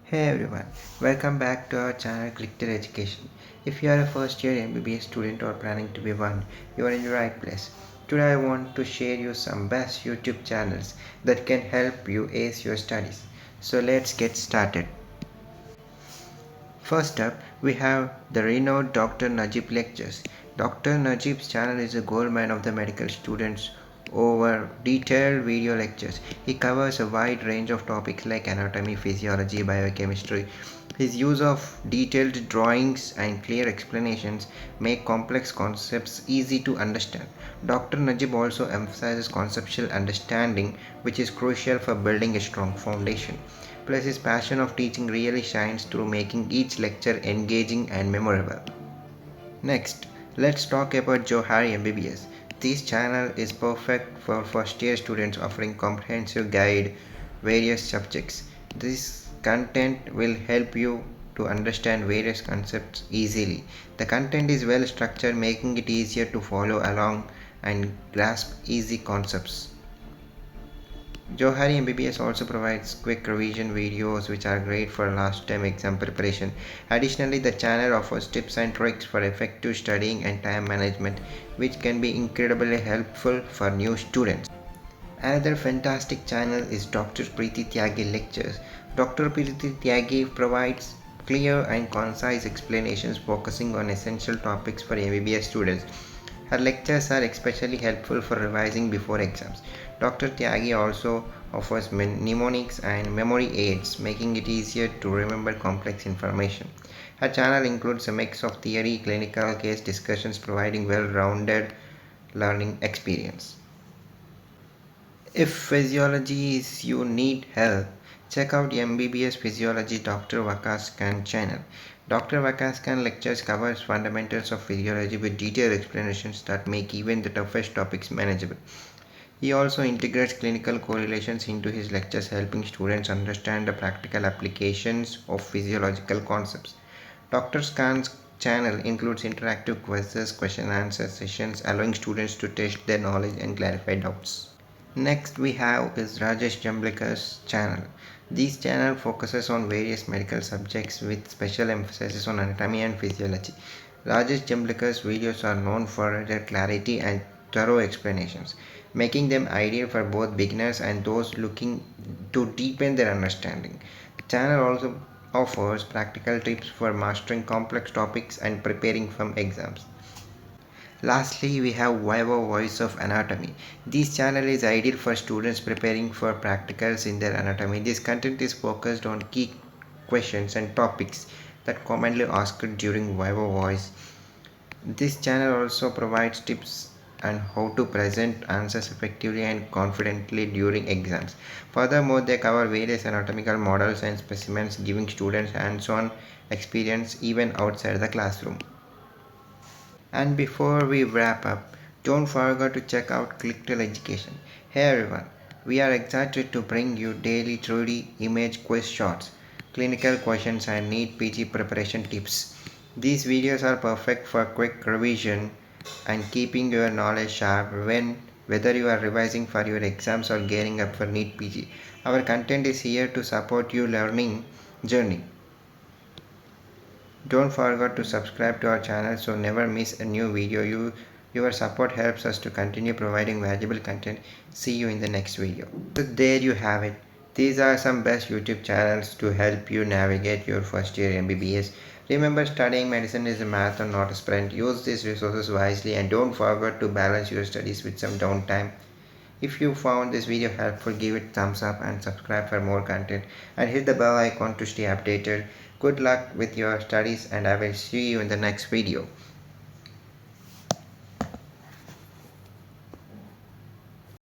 Hey everyone, welcome back to our channel Clicktail Education. If you are a first year MBBS student or planning to be one, you are in the right place. Today I want to share you some best YouTube channels that can help you ace your studies. So let's get started. First up, we have the renowned Dr. Najib lectures. Dr. Najib's channel is a goldmine of the medical students over detailed video lectures. He covers a wide range of topics like anatomy, physiology, biochemistry. His use of detailed drawings and clear explanations make complex concepts easy to understand. Dr. Najib also emphasizes conceptual understanding, which is crucial for building a strong foundation. Plus, his passion of teaching really shines through, making each lecture engaging and memorable. Next, let's talk about Johari MBBS. This channel is perfect for first year students, offering comprehensive guide various subjects. This content will help you to understand various concepts easily. The content is well structured, making it easier to follow along and grasp easy concepts. Johari MBBS also provides quick revision videos which are great for last time exam preparation. Additionally, the channel offers tips and tricks for effective studying and time management, which can be incredibly helpful for new students. Another fantastic channel is Dr. Preeti Tyagi lectures. Dr. Preeti Tyagi provides clear and concise explanations focusing on essential topics for MBBS students. Her lectures are especially helpful for revising before exams. Dr. Tyagi also offers mnemonics and memory aids, making it easier to remember complex information. Her channel includes a mix of theory, clinical case discussions, providing well-rounded learning experience. If physiology is you need help, check out MBBS Physiology Dr. Waqas channel. Dr. Waqas lectures covers fundamentals of physiology with detailed explanations that make even the toughest topics manageable. He also integrates clinical correlations into his lectures, helping students understand the practical applications of physiological concepts. Dr. Khan's channel includes interactive quizzes, question and answer sessions, allowing students to test their knowledge and clarify doubts. Next we have is Rajesh Jambhulkar's channel. This channel focuses on various medical subjects with special emphasis on anatomy and physiology. Rajesh Jambhulkar's videos are known for their clarity and thorough explanations, making them ideal for both beginners and those looking to deepen their understanding. The channel also offers practical tips for mastering complex topics and preparing for exams. Lastly, we have Viva Voice of Anatomy. This channel is ideal for students preparing for practicals in their anatomy. This content is focused on key questions and topics that commonly asked during Viva Voice. This channel also provides tips on how to present answers effectively and confidently during exams. Furthermore, they cover various anatomical models and specimens, giving students hands-on experience even outside the classroom. And before we wrap up, don't forget to check out Clicktail Education. Hey everyone, we are excited to bring you daily 3D image quiz shots, clinical questions and NEET PG preparation tips. These videos are perfect for quick revision and keeping your knowledge sharp whether you are revising for your exams or gearing up for NEET PG. Our content is here to support your learning journey. Don't forget to subscribe to our channel so never miss a new video. Your support helps us to continue providing valuable content. See you in the next video. So there you have it. These are some best YouTube channels to help you navigate your first year MBBS. Remember, studying medicine is a marathon, not a sprint. Use these resources wisely and don't forget to balance your studies with some downtime. If you found this video helpful, give it thumbs up and subscribe for more content and hit the bell icon to stay updated. Good luck with your studies and I will see you in the next video.